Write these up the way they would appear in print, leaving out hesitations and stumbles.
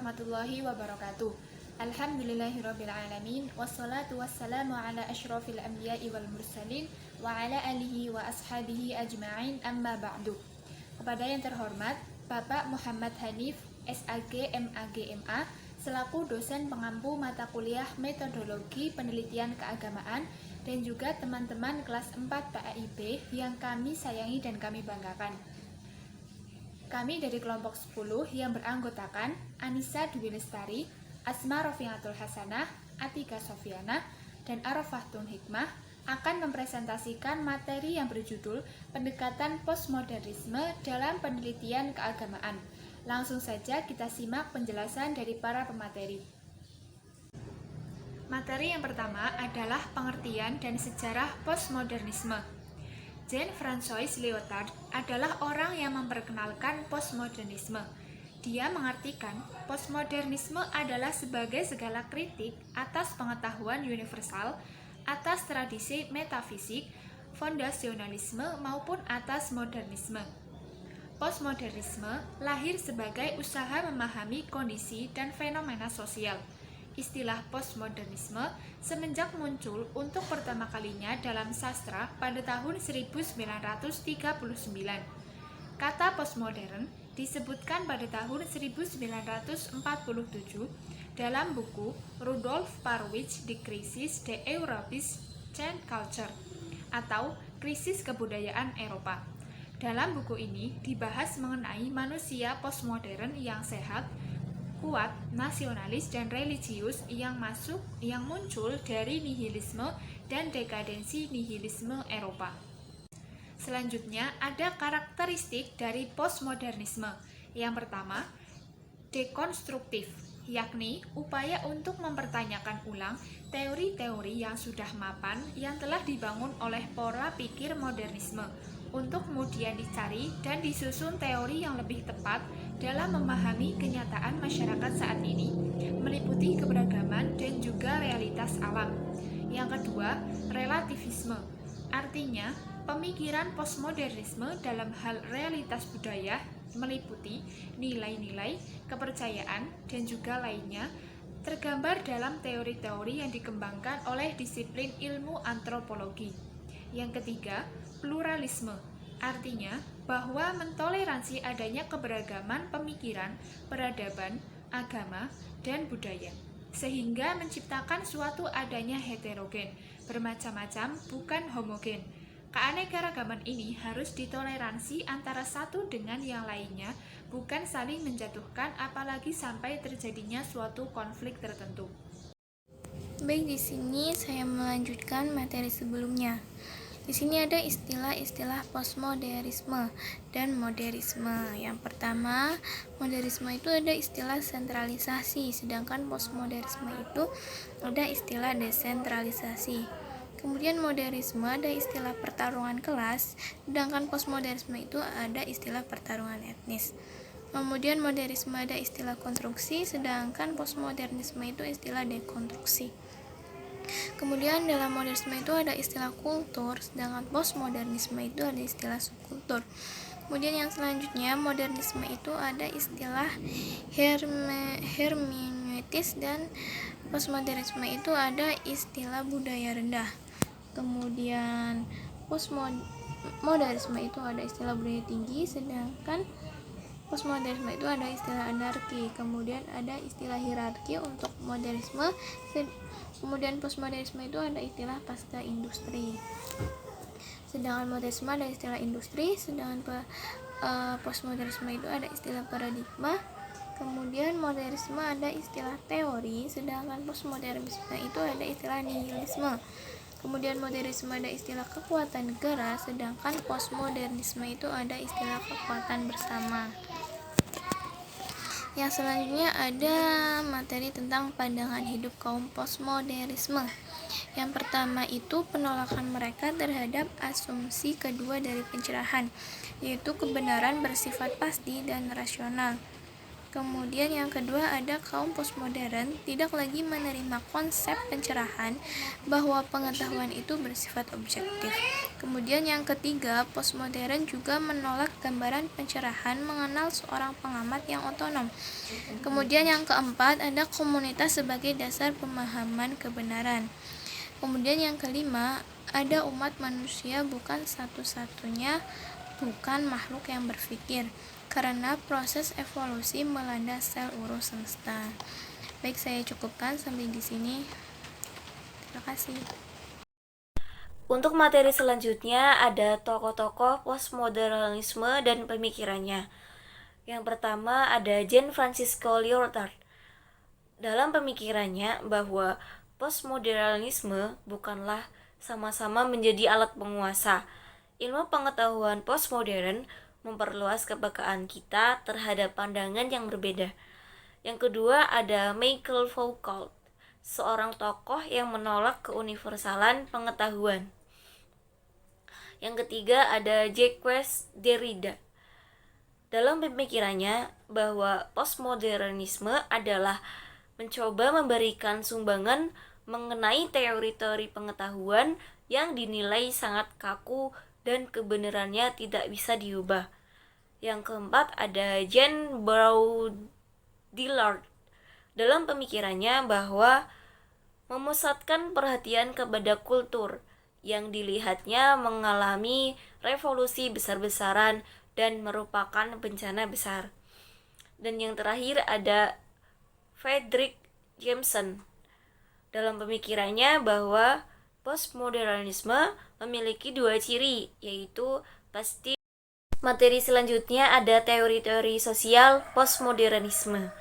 warahmatullahi wabarakatuh. Alhamdulillahirrabbilalamin. Wassalatu wassalamu ala ashrafil anbiya'i wal mursalin wa ala alihi wa ashabihi ajma'in, amma ba'du. Kepada yang terhormat Bapak Muhammad Hanif, SAG, MAG, MA, selaku dosen pengampu mata kuliah Metodologi Penelitian Keagamaan, dan juga teman-teman kelas 4 PAIB yang kami sayangi dan kami banggakan. Kami dari kelompok 10 yang beranggotakan Anissa Dwi Lestari, Asma Rofiatul Hasanah, Atika Sofiana, dan Arafah Tun Hikmah akan mempresentasikan materi yang berjudul Pendekatan Postmodernisme dalam Penelitian Keagamaan. Langsung saja kita simak penjelasan dari para pemateri. Materi yang pertama adalah pengertian dan sejarah postmodernisme. Jean-François Lyotard adalah orang yang memperkenalkan postmodernisme. Dia mengartikan postmodernisme adalah sebagai segala kritik atas pengetahuan universal, atas tradisi metafisik, fondasionalisme maupun atas modernisme. Postmodernisme lahir sebagai usaha memahami kondisi dan fenomena sosial. Istilah postmodernisme semenjak muncul untuk pertama kalinya dalam sastra pada tahun 1939. Kata postmodern disebutkan pada tahun 1947 dalam buku Rudolf Parwitsch Die Krisis der Europäischen Kultur atau Krisis Kebudayaan Eropa. Dalam buku ini dibahas mengenai manusia postmodern yang sehat, kuat, nasionalis, dan religius yang muncul dari nihilisme dan dekadensi nihilisme Eropa. Selanjutnya ada karakteristik dari postmodernisme. Yang pertama, dekonstruktif, yakni upaya untuk mempertanyakan ulang teori-teori yang sudah mapan yang telah dibangun oleh pola pikir modernisme untuk kemudian dicari dan disusun teori yang lebih tepat dalam memahami kenyataan masyarakat saat ini, meliputi keberagaman dan juga realitas alam. Yang kedua, relativisme, artinya pemikiran postmodernisme dalam hal realitas budaya meliputi nilai-nilai, kepercayaan, dan juga lainnya, tergambar dalam teori-teori yang dikembangkan oleh disiplin ilmu antropologi. Yang ketiga, pluralisme, artinya bahwa mentoleransi adanya keberagaman pemikiran, peradaban, agama, dan budaya, sehingga menciptakan suatu adanya heterogen, bermacam-macam, bukan homogen. Keanekaragaman ini harus ditoleransi antara satu dengan yang lainnya, bukan saling menjatuhkan apalagi sampai terjadinya suatu konflik tertentu. Baik, di sini saya melanjutkan materi sebelumnya. Di sini ada istilah-istilah postmodernisme dan modernisme. Yang pertama, modernisme itu ada istilah sentralisasi, sedangkan postmodernisme itu ada istilah desentralisasi. Kemudian modernisme ada istilah pertarungan kelas, sedangkan postmodernisme itu ada istilah pertarungan etnis. Kemudian modernisme ada istilah konstruksi, sedangkan postmodernisme itu istilah dekonstruksi. Kemudian dalam modernisme itu ada istilah kultur, sedangkan postmodernisme itu ada istilah subkultur. Kemudian yang selanjutnya, modernisme itu ada istilah hermeneutis, dan postmodernisme itu ada istilah budaya rendah. Kemudian postmodernisme itu ada istilah budaya tinggi, sedangkan postmodernisme itu ada istilah anarki. Kemudian ada istilah hierarki untuk modernisme. Kemudian postmodernisme itu ada istilah pasca industri. Sedangkan modernisme ada istilah industri, sedangkan postmodernisme itu ada istilah paradigma. Kemudian modernisme ada istilah teori, sedangkan postmodernisme itu ada istilah nihilisme. Kemudian modernisme ada istilah kekuatan negara, sedangkan postmodernisme itu ada istilah kekuatan bersama. Yang selanjutnya ada materi tentang pandangan hidup kaum postmodernisme. Yang pertama itu penolakan mereka terhadap asumsi kedua dari pencerahan, yaitu kebenaran bersifat pasti dan rasional. Kemudian yang kedua ada kaum postmodern tidak lagi menerima konsep pencerahan bahwa pengetahuan itu bersifat objektif. Kemudian yang ketiga, postmodern juga menolak gambaran pencerahan mengenal seorang pengamat yang otonom. Kemudian yang keempat ada komunitas sebagai dasar pemahaman kebenaran. Kemudian yang kelima, ada umat manusia bukan satu-satunya, bukan makhluk yang berpikir, karena proses evolusi melanda sel urus semesta. Baik, saya cukupkan sampai di sini. Terima kasih. Untuk materi selanjutnya ada tokoh-tokoh postmodernisme dan pemikirannya. Yang pertama ada Jean Francisco Lyotard. Dalam pemikirannya bahwa postmodernisme bukanlah sama-sama menjadi alat penguasa. Ilmu pengetahuan postmodern memperluas kepekaan kita terhadap pandangan yang berbeda. Yang kedua ada Michael Foucault, seorang tokoh yang menolak keuniversalan pengetahuan. Yang ketiga ada Jacques Derrida. Dalam pemikirannya bahwa postmodernisme adalah mencoba memberikan sumbangan mengenai teori-teori pengetahuan yang dinilai sangat kaku dan kebenarannya tidak bisa diubah. Yang keempat ada Jean Baudrillard. Dalam pemikirannya bahwa memusatkan perhatian kepada kultur yang dilihatnya mengalami revolusi besar-besaran dan merupakan bencana besar. Dan yang terakhir ada Fredric Jameson. Dalam pemikirannya bahwa postmodernisme memiliki dua ciri, yaitu pasti. Materi selanjutnya ada teori-teori sosial postmodernisme.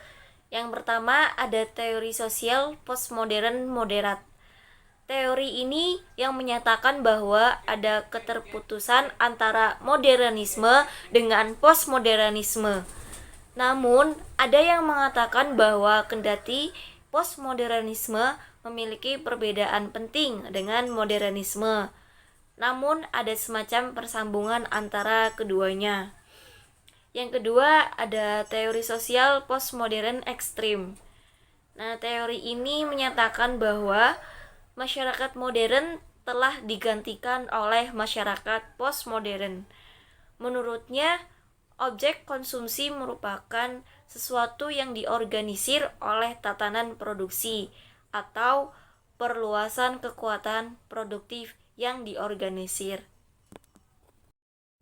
Yang pertama ada teori sosial postmodern moderat. Teori ini yang menyatakan bahwa ada keterputusan antara modernisme dengan postmodernisme. Namun, ada yang mengatakan bahwa kendati postmodernisme memiliki perbedaan penting dengan modernisme, namun ada semacam persambungan antara keduanya. Yang kedua ada teori sosial postmodern ekstrim. Nah, teori ini menyatakan bahwa masyarakat modern telah digantikan oleh masyarakat postmodern. Menurutnya, objek konsumsi merupakan sesuatu yang diorganisir oleh tatanan produksi atau perluasan kekuatan produktif yang diorganisir.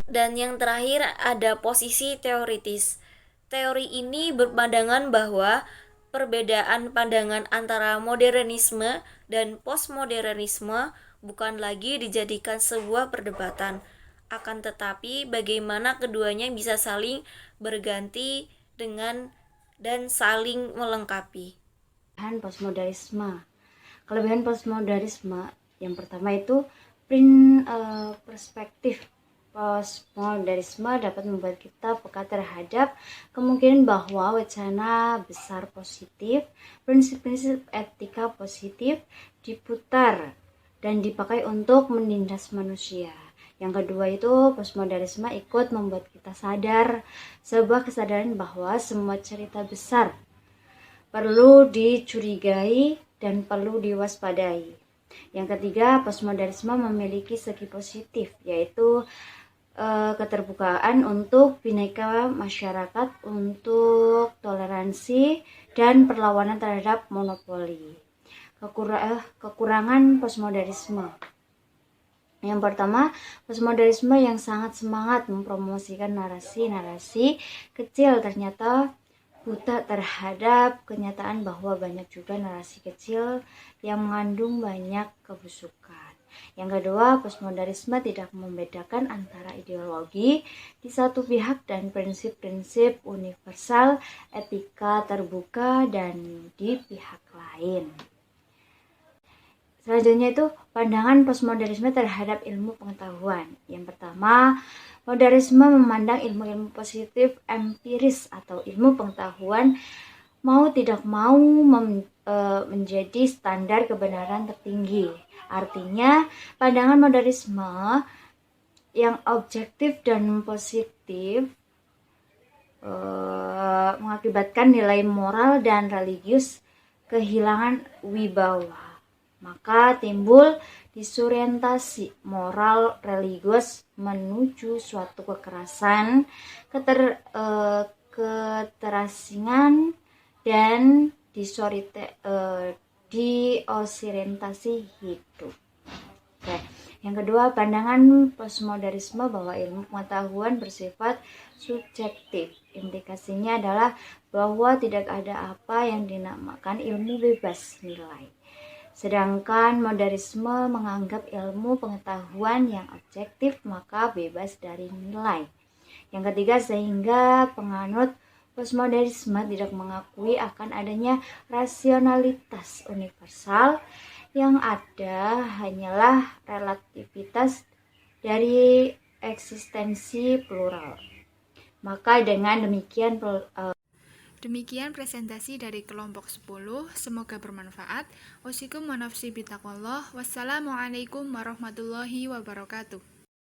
Dan yang terakhir ada posisi teoritis. Teori ini berpandangan bahwa perbedaan pandangan antara modernisme dan postmodernisme bukan lagi dijadikan sebuah perdebatan, akan tetapi bagaimana keduanya bisa saling berganti dengan dan saling melengkapi. Kelebihan postmodernisme yang pertama itu perspektif. Postmodernisme dapat membuat kita peka terhadap kemungkinan bahwa wacana besar positif, prinsip-prinsip etika positif diputar dan dipakai untuk menindas manusia. Yang kedua itu postmodernisme ikut membuat kita sadar sebuah kesadaran bahwa semua cerita besar perlu dicurigai dan perlu diwaspadai. Yang ketiga, postmodernisme memiliki segi positif, yaitu keterbukaan untuk bineka masyarakat, untuk toleransi dan perlawanan terhadap monopoli. Kekurangan postmodernisme. Yang pertama, postmodernisme yang sangat semangat mempromosikan narasi-narasi kecil ternyata buta terhadap kenyataan bahwa banyak juga narasi kecil yang mengandung banyak kebusukan. Yang kedua, postmodernisme tidak membedakan antara ideologi di satu pihak dan prinsip-prinsip universal etika terbuka dan di pihak lain. Selanjutnya itu pandangan postmodernisme terhadap ilmu pengetahuan. Yang pertama, modernisme memandang ilmu-ilmu positif empiris atau ilmu pengetahuan mau tidak mau menjadi standar kebenaran tertinggi. Artinya, pandangan modernisme yang objektif dan positif mengakibatkan nilai moral dan religius kehilangan wibawa. Maka timbul disorientasi moral religius menuju suatu kekerasan, keterasingan, dan diorientasi hidup. Oke. Yang kedua, pandangan postmodernisme bahwa ilmu pengetahuan bersifat subjektif. Implikasinya adalah bahwa tidak ada apa yang dinamakan ilmu bebas nilai. Sedangkan modernisme menganggap ilmu pengetahuan yang objektif maka bebas dari nilai. Yang ketiga, sehingga penganut postmodernisme tidak mengakui akan adanya rasionalitas universal, yang ada hanyalah relativitas dari eksistensi plural. Maka dengan demikian Demikian presentasi dari kelompok 10, semoga bermanfaat. Wasikum wa nafsi bitaqwallah. Wassalamualaikum warahmatullahi wabarakatuh.